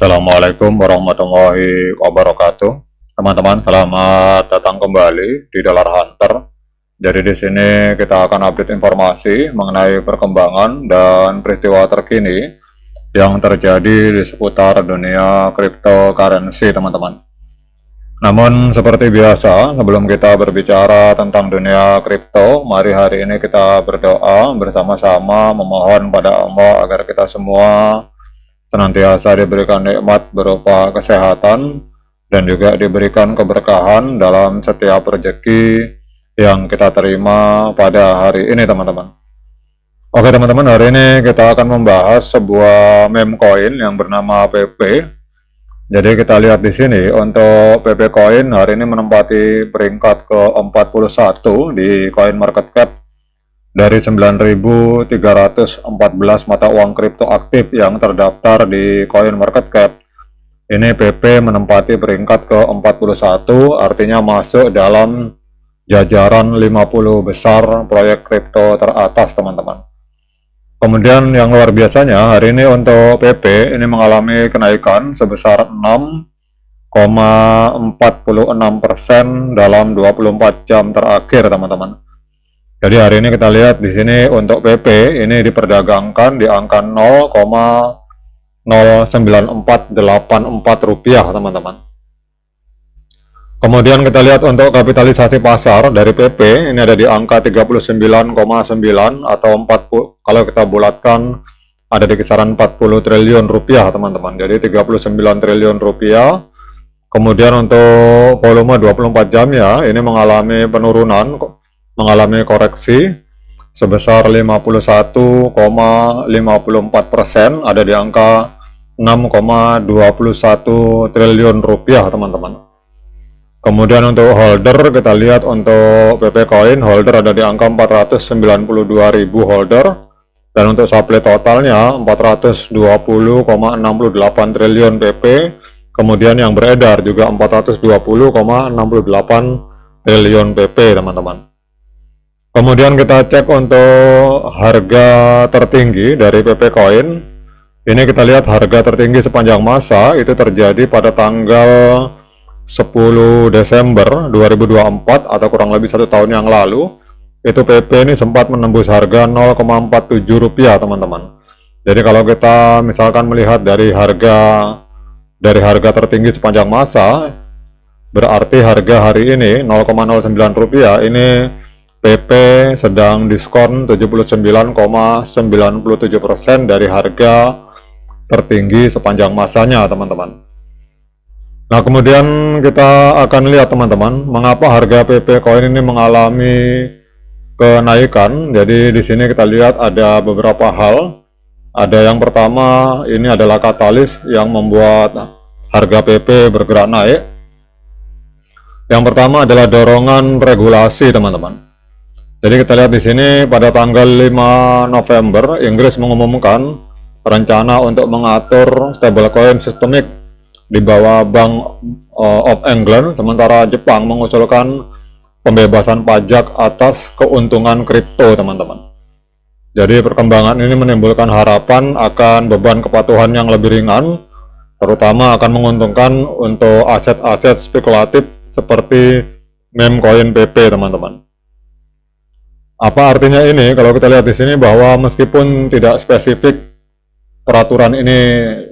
Assalamualaikum warahmatullahi wabarakatuh. Teman-teman, selamat datang kembali di Dollar Hunter. Jadi di sini kita akan update informasi mengenai perkembangan dan peristiwa terkini yang terjadi di seputar dunia cryptocurrency, teman-teman. Namun seperti biasa, sebelum kita berbicara tentang dunia kripto, mari hari ini kita berdoa bersama-sama memohon pada Allah agar kita semua senantiasa diberikan nikmat berupa kesehatan dan juga diberikan keberkahan dalam setiap rezeki yang kita terima pada hari ini, teman-teman. Oke teman-teman, hari ini kita akan membahas sebuah meme coin yang bernama PP. Jadi kita lihat di sini untuk PP Coin hari ini menempati peringkat ke-41 di Coin Market Cap dari 9.314 mata uang kripto aktif yang terdaftar di Coin Market Cap. Ini PP menempati peringkat ke-41, artinya masuk dalam jajaran 50 besar proyek kripto teratas, teman-teman. Kemudian yang luar biasanya hari ini untuk PP ini mengalami kenaikan sebesar 6,46% dalam 24 jam terakhir, teman-teman. Jadi hari ini kita lihat di sini untuk PP ini diperdagangkan di angka 0,09484 rupiah, teman-teman. Kemudian kita lihat untuk kapitalisasi pasar dari PP ini ada di angka 39,9 atau 40, kalau kita bulatkan ada di kisaran 40 triliun rupiah, teman-teman. Jadi 39 triliun rupiah. Kemudian untuk volume 24 jamnya ini mengalami penurunan, mengalami koreksi sebesar 51,54%, ada di angka 6,21 triliun rupiah, teman-teman. Kemudian untuk holder kita lihat untuk PP Coin holder ada di angka 492.000 holder, dan untuk supply totalnya 420,68 triliun PP. Kemudian yang beredar juga 420,68 triliun PP, teman-teman. Kemudian kita cek untuk harga tertinggi dari PP Coin. Ini kita lihat harga tertinggi sepanjang masa itu terjadi pada tanggal 10 Desember 2024 atau kurang lebih 1 tahun yang lalu. Itu PP ini sempat menembus harga 0,47 rupiah, teman-teman. Jadi kalau kita misalkan melihat dari harga tertinggi sepanjang masa, berarti harga hari ini 0,09 rupiah, ini PP sedang diskon 79,97% dari harga tertinggi sepanjang masanya, teman-teman. Nah, kemudian kita akan lihat, teman-teman, mengapa harga PP Coin ini mengalami kenaikan. Jadi di sini kita lihat ada beberapa hal. Ada yang pertama, ini adalah katalis yang membuat harga PP bergerak naik. Yang pertama adalah dorongan regulasi, teman-teman. Jadi kita lihat di sini pada tanggal 5 November, Inggris mengumumkan rencana untuk mengatur stablecoin sistemik di bawah Bank of England, sementara Jepang mengusulkan pembebasan pajak atas keuntungan kripto, teman-teman. Jadi perkembangan ini menimbulkan harapan akan beban kepatuhan yang lebih ringan, terutama akan menguntungkan untuk aset-aset spekulatif seperti meme coin PP, teman-teman. Apa artinya ini? Kalau kita lihat di sini bahwa meskipun tidak spesifik peraturan ini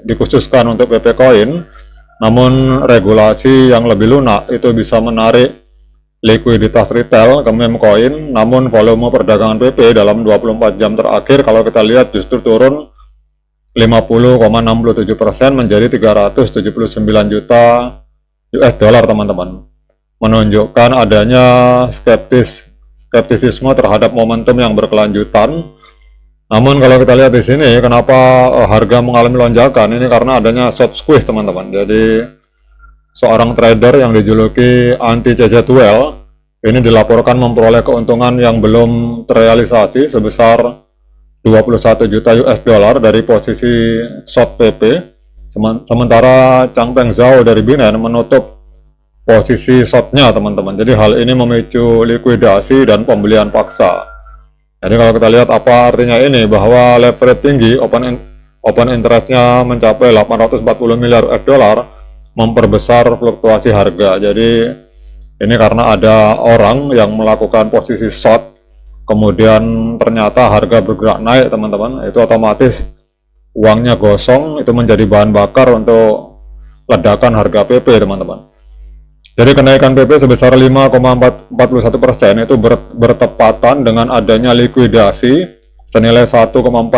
dikhususkan untuk PP Coin, namun regulasi yang lebih lunak itu bisa menarik likuiditas retail ke meme coin. Namun volume perdagangan PP dalam 24 jam terakhir kalau kita lihat justru turun 50,67% menjadi 379 juta US dollar, teman-teman. Menunjukkan adanya skeptisisme terhadap momentum yang berkelanjutan. Namun kalau kita lihat di sini, kenapa harga mengalami lonjakan? Ini karena adanya short squeeze, teman-teman. Jadi seorang trader yang dijuluki Anti CZ12 ini dilaporkan memperoleh keuntungan yang belum terrealisasi sebesar 21 juta US dollar dari posisi short PP. Sementara Changpeng Zhao dari Binance menutup posisi shortnya, teman-teman. Jadi hal ini memicu likuidasi dan pembelian paksa. Jadi kalau kita lihat apa artinya ini, bahwa leverage tinggi, open interest-nya mencapai 840 miliar US dollar, memperbesar fluktuasi harga. Jadi ini karena ada orang yang melakukan posisi short, kemudian ternyata harga bergerak naik teman-teman, itu otomatis uangnya gosong, itu menjadi bahan bakar untuk ledakan harga PP teman-teman. Jadi kenaikan PP sebesar 5,41% itu bertepatan dengan adanya likuidasi senilai 1,4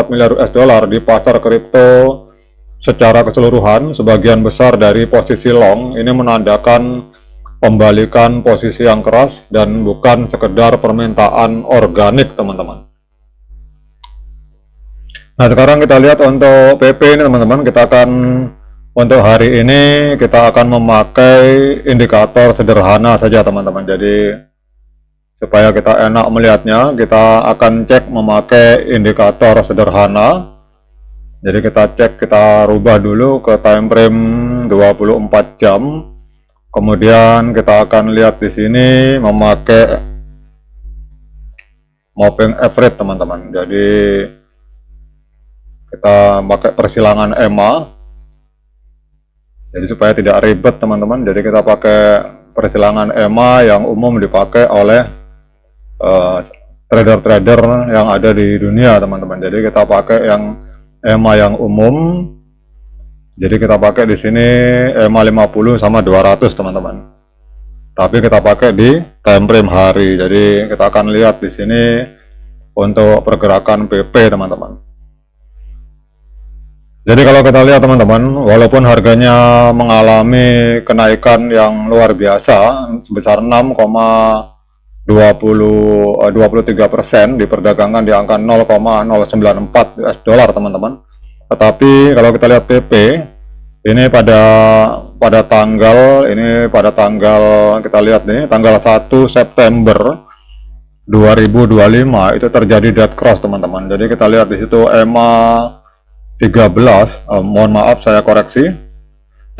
miliar US dollar di pasar kripto secara keseluruhan. Sebagian besar dari posisi long ini menandakan pembalikan posisi yang keras dan bukan sekedar permintaan organik teman-teman. Nah sekarang kita lihat untuk PP ini teman-teman, kita akan untuk hari ini kita akan memakai indikator sederhana saja teman-teman. Jadi supaya kita enak melihatnya, kita akan cek memakai indikator sederhana. Jadi kita rubah dulu ke time frame 24 jam. Kemudian kita akan lihat di sini memakai moving average teman-teman. Jadi kita pakai persilangan EMA. Jadi supaya tidak ribet teman-teman, jadi kita pakai persilangan EMA yang umum dipakai oleh trader-trader yang ada di dunia teman-teman. Jadi kita pakai yang EMA yang umum. Jadi kita pakai di sini EMA 50 sama 200 teman-teman. Tapi kita pakai di time frame hari. Jadi kita akan lihat di sini untuk pergerakan PP teman-teman. Jadi kalau kita lihat teman-teman, walaupun harganya mengalami kenaikan yang luar biasa sebesar 6,23% diperdagangkan di angka 0,094 US dollar teman-teman. Tetapi kalau kita lihat PP ini pada tanggal kita lihat nih tanggal 1 September 2025 itu terjadi dead cross teman-teman. Jadi kita lihat di situ EMA 13, mohon maaf saya koreksi.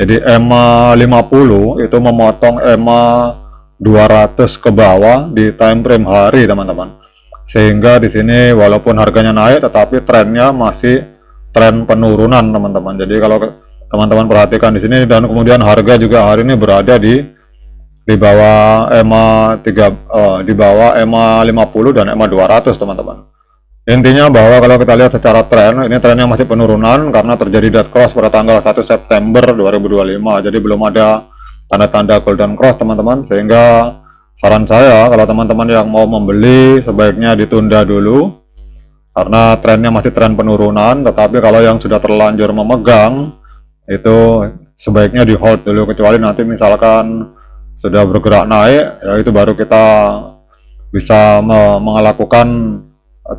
Jadi EMA 50 itu memotong EMA 200 ke bawah di time frame hari teman-teman. Sehingga di sini walaupun harganya naik tetapi trennya masih tren penurunan teman-teman. Jadi kalau teman-teman perhatikan di sini, dan kemudian harga juga hari ini berada di bawah EMA 3 di bawah EMA 50 dan EMA 200 teman-teman. Intinya bahwa kalau kita lihat secara tren, ini trennya masih penurunan karena terjadi dead cross pada tanggal 1 September 2025. Jadi belum ada tanda-tanda golden cross teman-teman, sehingga saran saya kalau teman-teman yang mau membeli sebaiknya ditunda dulu karena trennya masih tren penurunan. Tetapi kalau yang sudah terlanjur memegang itu sebaiknya di hold dulu, kecuali nanti misalkan sudah bergerak naik, ya itu baru kita bisa melakukan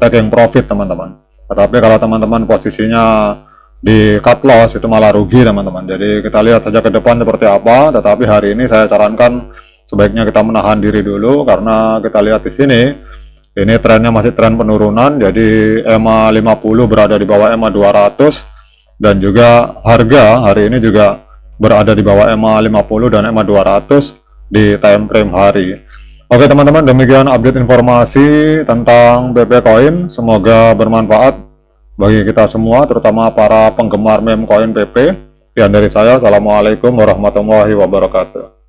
taking profit teman-teman. Tetapi kalau teman-teman posisinya di cut loss itu malah rugi teman-teman. Jadi kita lihat saja ke depan seperti apa. Tetapi hari ini saya sarankan sebaiknya kita menahan diri dulu karena kita lihat di sini ini trennya masih tren penurunan. Jadi EMA 50 berada di bawah EMA 200 dan juga harga hari ini juga berada di bawah EMA 50 dan EMA 200 di time frame hari. Oke teman-teman, demikian update informasi tentang PP Coin. Semoga bermanfaat bagi kita semua, terutama para penggemar meme Coin PP. Sekian dari saya, Assalamualaikum warahmatullahi wabarakatuh.